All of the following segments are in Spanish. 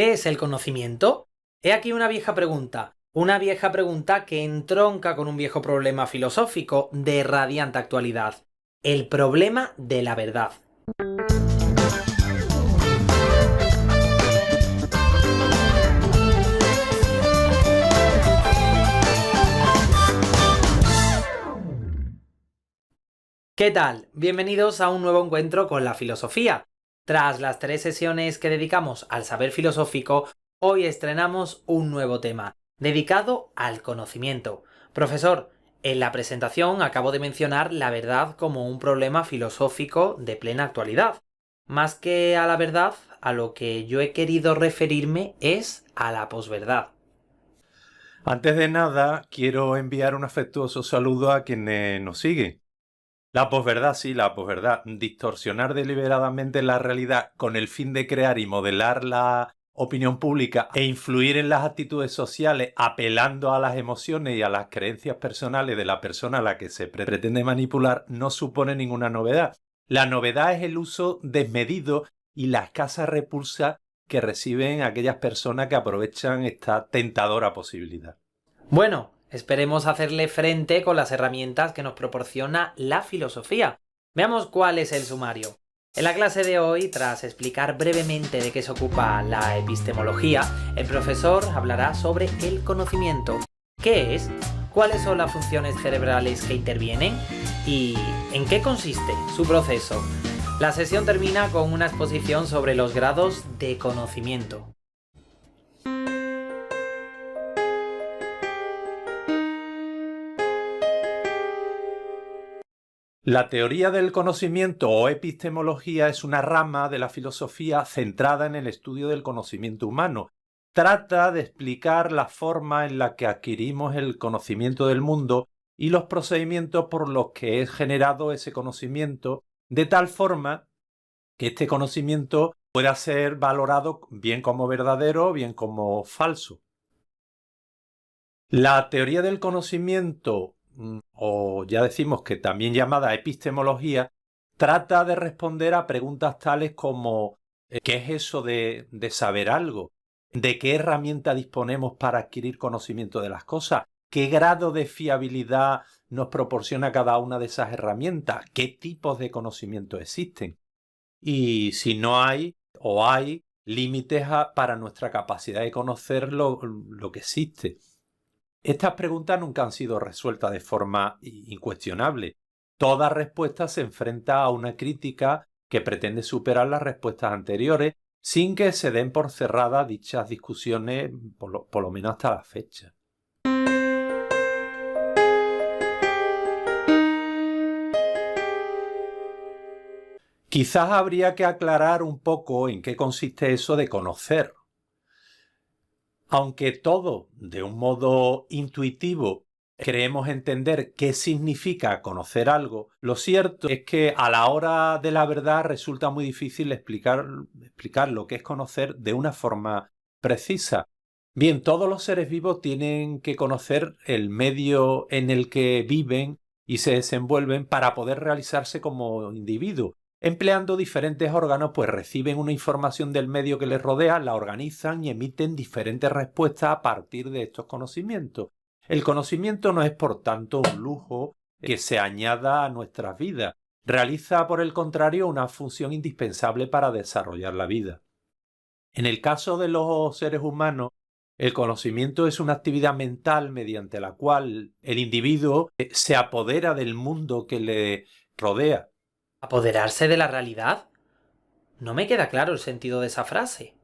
¿Qué es el conocimiento? He aquí una vieja pregunta que entronca con un viejo problema filosófico de radiante actualidad, el problema de la verdad. ¿Qué tal? Bienvenidos a un nuevo encuentro con la filosofía. Tras las 3 sesiones que dedicamos al saber filosófico, hoy estrenamos un nuevo tema, dedicado al conocimiento. Profesor, en la presentación acabo de mencionar la verdad como un problema filosófico de plena actualidad. Más que a la verdad, a lo que yo he querido referirme es a la posverdad. Antes de nada, quiero enviar un afectuoso saludo a quienes nos siguen. La posverdad, sí, la posverdad. Distorsionar deliberadamente la realidad con el fin de crear y modelar la opinión pública e influir en las actitudes sociales apelando a las emociones y a las creencias personales de la persona a la que se pretende manipular no supone ninguna novedad. La novedad es el uso desmedido y la escasa repulsa que reciben aquellas personas que aprovechan esta tentadora posibilidad. Bueno, esperemos hacerle frente con las herramientas que nos proporciona la filosofía. Veamos cuál es el sumario. En la clase de hoy, tras explicar brevemente de qué se ocupa la epistemología, el profesor hablará sobre el conocimiento. ¿Qué es? ¿Cuáles son las funciones cerebrales que intervienen? ¿Y en qué consiste su proceso? La sesión termina con una exposición sobre los grados de conocimiento. La teoría del conocimiento o epistemología es una rama de la filosofía centrada en el estudio del conocimiento humano. Trata de explicar la forma en la que adquirimos el conocimiento del mundo y los procedimientos por los que es generado ese conocimiento, de tal forma que este conocimiento pueda ser valorado bien como verdadero o bien como falso. La teoría del conocimiento, o ya decimos que también llamada epistemología, trata de responder a preguntas tales como ¿qué es eso de saber algo? ¿De qué herramienta disponemos para adquirir conocimiento de las cosas? ¿Qué grado de fiabilidad nos proporciona cada una de esas herramientas? ¿Qué tipos de conocimiento existen? Y si no hay o hay límites para nuestra capacidad de conocer lo que existe. Estas preguntas nunca han sido resueltas de forma incuestionable. Toda respuesta se enfrenta a una crítica que pretende superar las respuestas anteriores sin que se den por cerradas dichas discusiones, por lo menos hasta la fecha. Quizás habría que aclarar un poco en qué consiste eso de conocer. Aunque todo, de un modo intuitivo, creemos entender qué significa conocer algo, lo cierto es que a la hora de la verdad resulta muy difícil explicar lo que es conocer de una forma precisa. Bien, todos los seres vivos tienen que conocer el medio en el que viven y se desenvuelven para poder realizarse como individuos. Empleando diferentes órganos, pues reciben una información del medio que les rodea, la organizan y emiten diferentes respuestas a partir de estos conocimientos. El conocimiento no es, por tanto, un lujo que se añada a nuestras vidas. Realiza, por el contrario, una función indispensable para desarrollar la vida. En el caso de los seres humanos, el conocimiento es una actividad mental mediante la cual el individuo se apodera del mundo que le rodea. ¿Apoderarse de la realidad? No me queda claro el sentido de esa frase.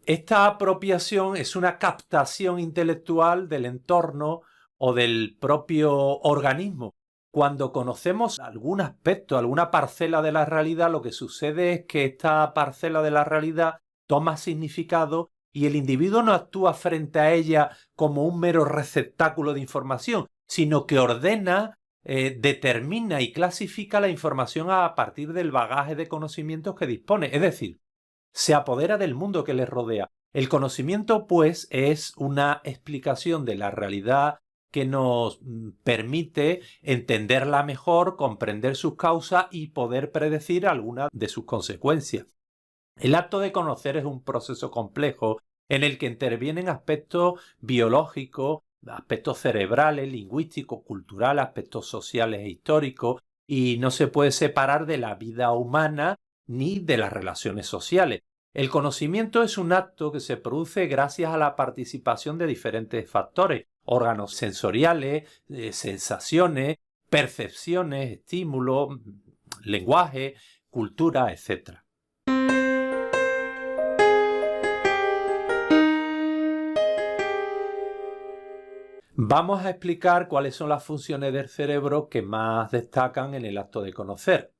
Esta apropiación es una captación intelectual del entorno o del propio organismo. Cuando conocemos algún aspecto, alguna parcela de la realidad, lo que sucede es que esta parcela de la realidad toma significado y el individuo no actúa frente a ella como un mero receptáculo de información, sino que ordena, determina y clasifica la información a partir del bagaje de conocimientos que dispone. Es decir, se apodera del mundo que les rodea. El conocimiento, pues, es una explicación de la realidad que nos permite entenderla mejor, comprender sus causas y poder predecir algunas de sus consecuencias. El acto de conocer es un proceso complejo en el que intervienen aspectos biológicos, aspectos cerebrales, lingüísticos, culturales, aspectos sociales e históricos, y no se puede separar de la vida humana ni de las relaciones sociales. El conocimiento es un acto que se produce gracias a la participación de diferentes factores, órganos sensoriales, sensaciones, percepciones, estímulos, lenguaje, cultura, etc. Vamos a explicar cuáles son las funciones del cerebro que más destacan en el acto de conocer.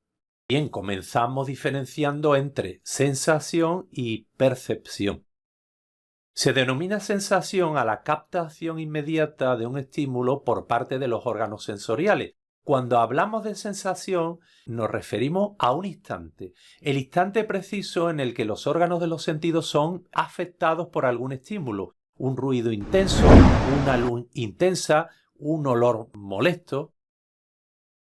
Bien, comenzamos diferenciando entre sensación y percepción. Se denomina sensación a la captación inmediata de un estímulo por parte de los órganos sensoriales. Cuando hablamos de sensación, nos referimos a un instante, el instante preciso en el que los órganos de los sentidos son afectados por algún estímulo, un ruido intenso, una luz intensa, un olor molesto.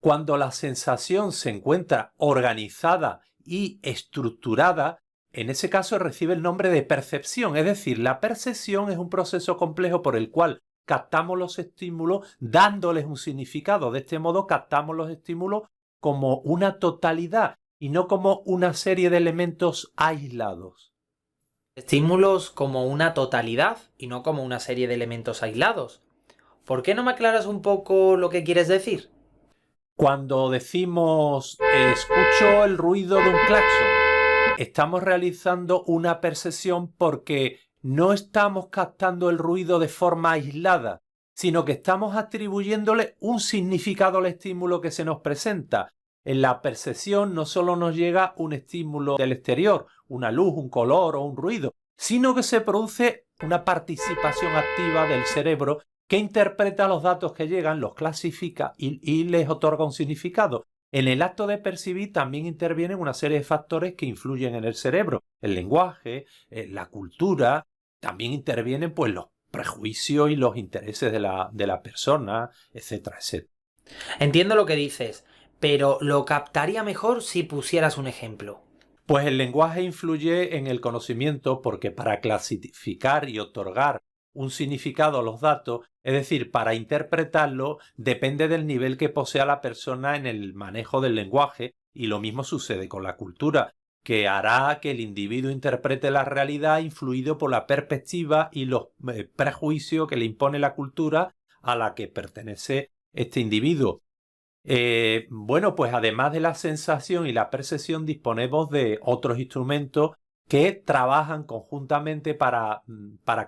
Cuando la sensación se encuentra organizada y estructurada, en ese caso recibe el nombre de percepción, es decir, la percepción es un proceso complejo por el cual captamos los estímulos dándoles un significado. De este modo captamos los estímulos como una totalidad y no como una serie de elementos aislados. Estímulos como una totalidad y no como una serie de elementos aislados. ¿Por qué no me aclaras un poco lo que quieres decir? Cuando decimos escucho el ruido de un claxon, estamos realizando una percepción porque no estamos captando el ruido de forma aislada, sino que estamos atribuyéndole un significado al estímulo que se nos presenta. En la percepción no solo nos llega un estímulo del exterior, una luz, un color o un ruido, sino que se produce una participación activa del cerebro que interpreta los datos que llegan, los clasifica y les otorga un significado. En el acto de percibir también intervienen una serie de factores que influyen en el cerebro, el lenguaje, la cultura, también intervienen pues los prejuicios y los intereses de la persona, etcétera, etcétera. Entiendo lo que dices, pero lo captaría mejor si pusieras un ejemplo. Pues el lenguaje influye en el conocimiento porque para clasificar y otorgar un significado a los datos, es decir, para interpretarlo, depende del nivel que posea la persona en el manejo del lenguaje, y lo mismo sucede con la cultura, que hará que el individuo interprete la realidad influido por la perspectiva y los prejuicios que le impone la cultura a la que pertenece este individuo. Bueno, pues además de la sensación y la percepción, disponemos de otros instrumentos que trabajan conjuntamente para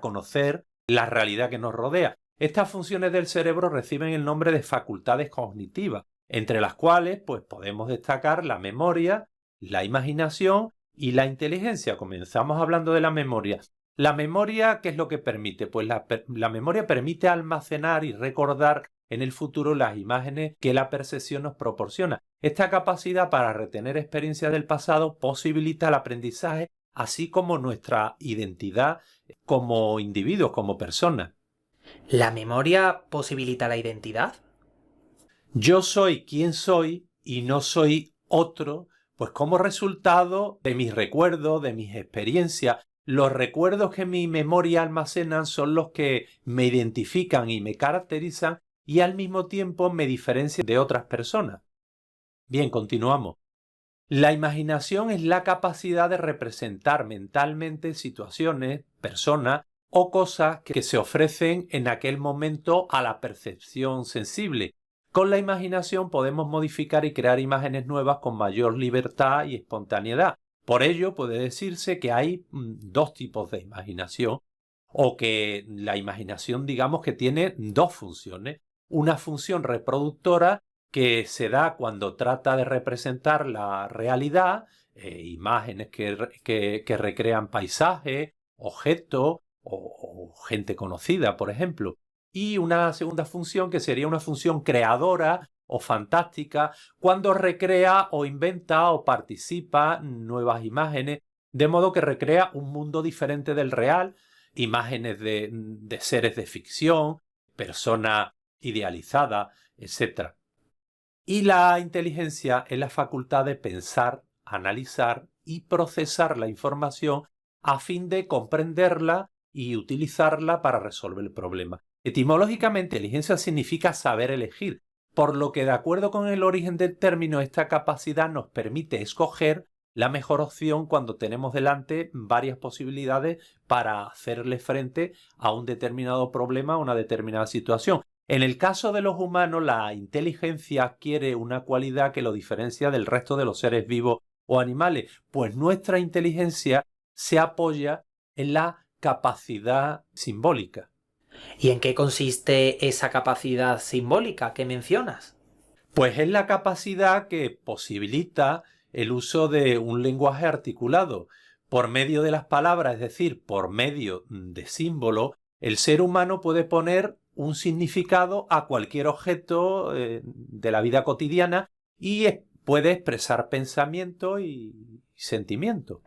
conocer la realidad que nos rodea. Estas funciones del cerebro reciben el nombre de facultades cognitivas, entre las cuales pues, podemos destacar la memoria, la imaginación y la inteligencia. Comenzamos hablando de la memoria. La memoria, ¿qué es lo que permite? Pues la memoria permite almacenar y recordar en el futuro las imágenes que la percepción nos proporciona. Esta capacidad para retener experiencias del pasado posibilita el aprendizaje, así como nuestra identidad como individuos, como personas. ¿La memoria posibilita la identidad? Yo soy quien soy y no soy otro, pues como resultado de mis recuerdos, de mis experiencias. Los recuerdos que mi memoria almacenan son los que me identifican y me caracterizan y al mismo tiempo me diferencian de otras personas. Bien, continuamos. La imaginación es la capacidad de representar mentalmente situaciones, personas o cosas que se ofrecen en aquel momento a la percepción sensible. Con la imaginación podemos modificar y crear imágenes nuevas con mayor libertad y espontaneidad. Por ello puede decirse que hay dos tipos de imaginación, o que la imaginación digamos que tiene dos funciones. Una función reproductora que se da cuando trata de representar la realidad, imágenes que recrean paisajes, objetos o gente conocida, por ejemplo. Y una segunda función que sería una función creadora o fantástica, cuando recrea o inventa o participa nuevas imágenes, de modo que recrea un mundo diferente del real, imágenes de seres de ficción, personas idealizadas, etc. Y la inteligencia es la facultad de pensar, analizar y procesar la información a fin de comprenderla y utilizarla para resolver el problema. Etimológicamente, inteligencia significa saber elegir, por lo que de acuerdo con el origen del término, esta capacidad nos permite escoger la mejor opción cuando tenemos delante varias posibilidades para hacerle frente a un determinado problema o una determinada situación. En el caso de los humanos, la inteligencia adquiere una cualidad que lo diferencia del resto de los seres vivos o animales, pues nuestra inteligencia se apoya en la capacidad simbólica. ¿Y en qué consiste esa capacidad simbólica que mencionas? Pues es la capacidad que posibilita el uso de un lenguaje articulado. Por medio de las palabras, es decir, por medio de símbolos, el ser humano puede poner un significado a cualquier objeto de la vida cotidiana y puede expresar pensamiento y sentimiento.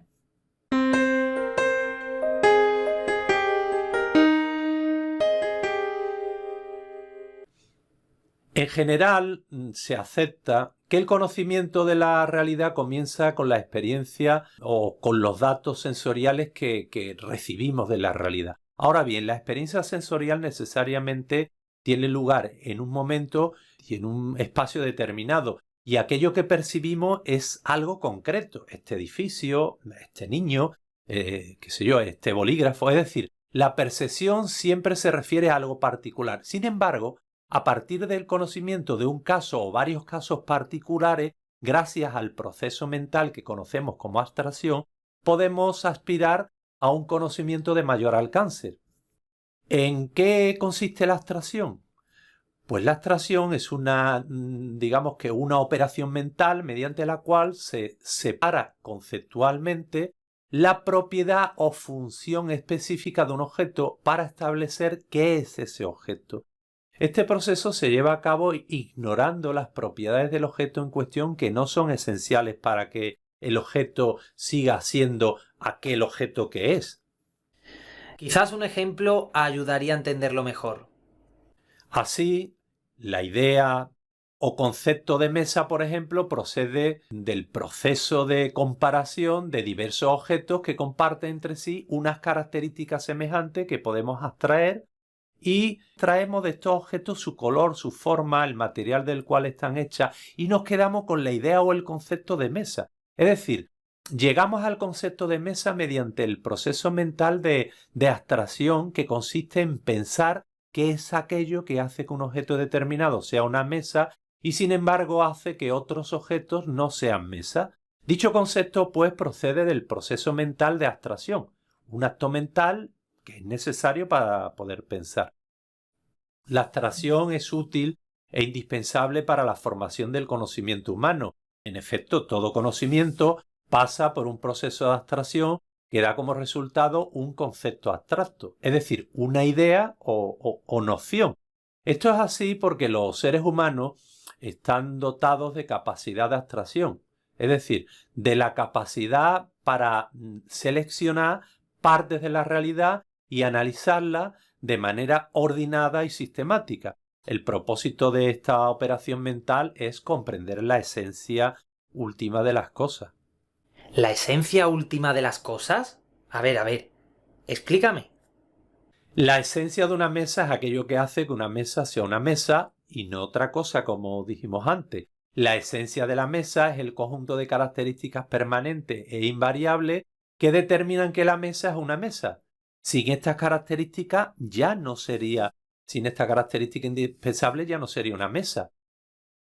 En general, se acepta que el conocimiento de la realidad comienza con la experiencia o con los datos sensoriales que recibimos de la realidad. Ahora bien, la experiencia sensorial necesariamente tiene lugar en un momento y en un espacio determinado, y aquello que percibimos es algo concreto. Este edificio, este niño, este bolígrafo, es decir, la percepción siempre se refiere a algo particular. Sin embargo, a partir del conocimiento de un caso o varios casos particulares, gracias al proceso mental que conocemos como abstracción, podemos aspirar a un conocimiento de mayor alcance. ¿En qué consiste la abstracción? Pues la abstracción es digamos que una operación mental mediante la cual se separa conceptualmente la propiedad o función específica de un objeto para establecer qué es ese objeto. Este proceso se lleva a cabo ignorando las propiedades del objeto en cuestión que no son esenciales para que el objeto siga siendo aquel objeto que es. Quizás un ejemplo ayudaría a entenderlo mejor. Así, la idea o concepto de mesa, por ejemplo, procede del proceso de comparación de diversos objetos que comparten entre sí unas características semejantes que podemos abstraer y traemos de estos objetos su color, su forma, el material del cual están hechas y nos quedamos con la idea o el concepto de mesa. Es decir, llegamos al concepto de mesa mediante el proceso mental de abstracción que consiste en pensar qué es aquello que hace que un objeto determinado sea una mesa y sin embargo hace que otros objetos no sean mesa. Dicho concepto pues procede del proceso mental de abstracción, un acto mental que es necesario para poder pensar. La abstracción es útil e indispensable para la formación del conocimiento humano. En efecto, todo conocimiento pasa por un proceso de abstracción que da como resultado un concepto abstracto, es decir, una idea o noción. Esto es así porque los seres humanos están dotados de capacidad de abstracción, es decir, de la capacidad para seleccionar partes de la realidad y analizarla de manera ordenada y sistemática. El propósito de esta operación mental es comprender la esencia última de las cosas. ¿La esencia última de las cosas? A ver, explícame. La esencia de una mesa es aquello que hace que una mesa sea una mesa y no otra cosa, como dijimos antes. La esencia de la mesa es el conjunto de características permanentes e invariables que determinan que la mesa es una mesa. Sin estas características indispensable ya no sería una mesa.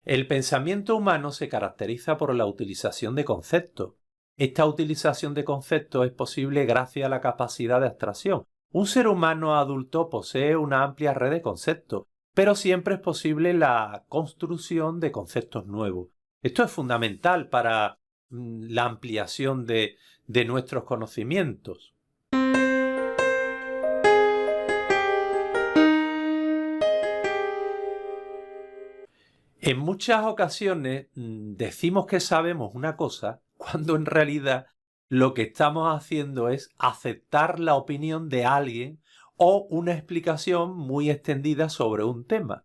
El pensamiento humano se caracteriza por la utilización de conceptos. Esta utilización de conceptos es posible gracias a la capacidad de abstracción. Un ser humano adulto posee una amplia red de conceptos, pero siempre es posible la construcción de conceptos nuevos. Esto es fundamental para la ampliación de nuestros conocimientos. En muchas ocasiones decimos que sabemos una cosa cuando en realidad lo que estamos haciendo es aceptar la opinión de alguien o una explicación muy extendida sobre un tema.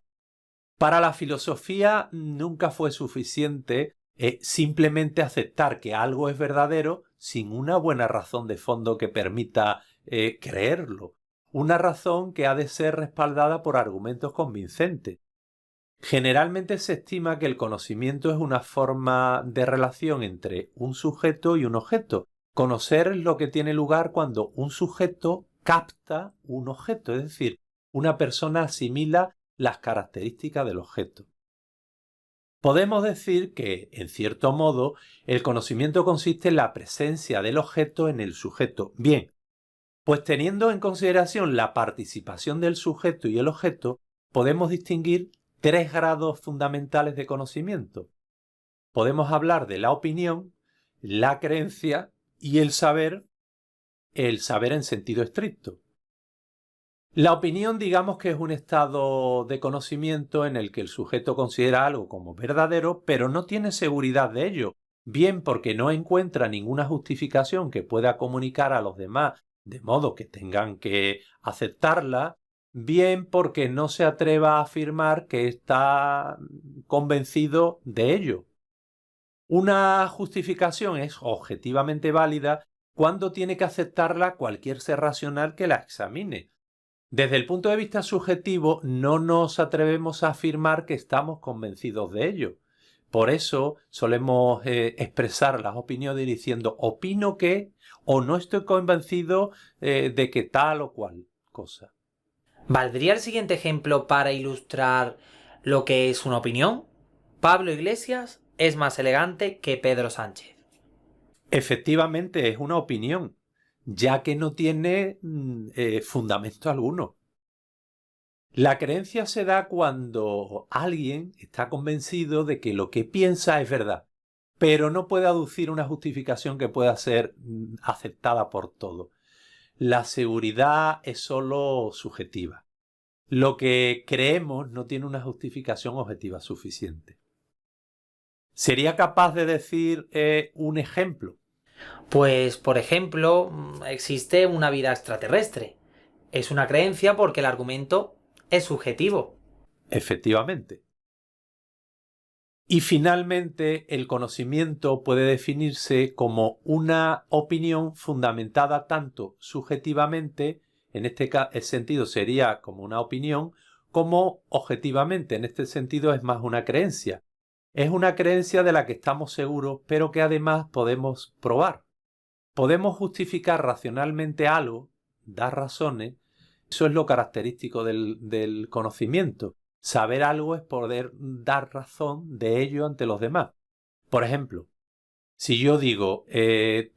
Para la filosofía nunca fue suficiente simplemente aceptar que algo es verdadero, sin una buena razón de fondo que permita creerlo. Una razón que ha de ser respaldada por argumentos convincentes. Generalmente se estima que el conocimiento es una forma de relación entre un sujeto y un objeto. Conocer es lo que tiene lugar cuando un sujeto capta un objeto, es decir, una persona asimila las características del objeto. Podemos decir que, en cierto modo, el conocimiento consiste en la presencia del objeto en el sujeto. Bien, pues teniendo en consideración la participación del sujeto y el objeto, podemos distinguir tres grados fundamentales de conocimiento. Podemos hablar de la opinión, la creencia y el saber en sentido estricto. La opinión, digamos que es un estado de conocimiento en el que el sujeto considera algo como verdadero, pero no tiene seguridad de ello, bien porque no encuentra ninguna justificación que pueda comunicar a los demás de modo que tengan que aceptarla, bien porque no se atreva a afirmar que está convencido de ello. Una justificación es objetivamente válida cuando tiene que aceptarla cualquier ser racional que la examine. Desde el punto de vista subjetivo, no nos atrevemos a afirmar que estamos convencidos de ello. Por eso solemos expresar las opiniones diciendo opino que o no estoy convencido de que tal o cual cosa. ¿Valdría el siguiente ejemplo para ilustrar lo que es una opinión? Pablo Iglesias es más elegante que Pedro Sánchez. Efectivamente es una opinión, ya que no tiene fundamento alguno. La creencia se da cuando alguien está convencido de que lo que piensa es verdad, pero no puede aducir una justificación que pueda ser aceptada por todos. La seguridad es solo subjetiva. Lo que creemos no tiene una justificación objetiva suficiente. ¿Sería capaz de decir un ejemplo? Pues, por ejemplo, existe una vida extraterrestre. Es una creencia porque el argumento es subjetivo. Efectivamente. Y finalmente, el conocimiento puede definirse como una opinión fundamentada tanto subjetivamente, en este sentido sería como una opinión, como objetivamente, en este sentido es más una creencia. Es una creencia de la que estamos seguros, pero que además podemos probar. Podemos justificar racionalmente algo, dar razones. Eso es lo característico del conocimiento. Saber algo es poder dar razón de ello ante los demás. Por ejemplo, si yo digo,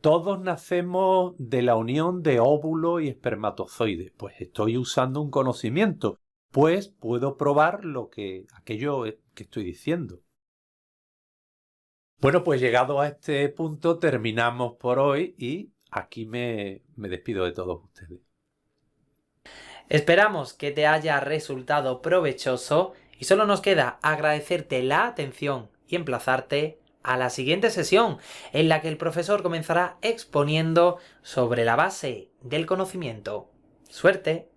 todos nacemos de la unión de óvulo y espermatozoide, pues estoy usando un conocimiento, pues puedo probar aquello que estoy diciendo. Bueno, pues llegado a este punto terminamos por hoy y aquí me despido de todos ustedes. Esperamos que te haya resultado provechoso y solo nos queda agradecerte la atención y emplazarte a la siguiente sesión en la que el profesor comenzará exponiendo sobre la base del conocimiento. ¡Suerte!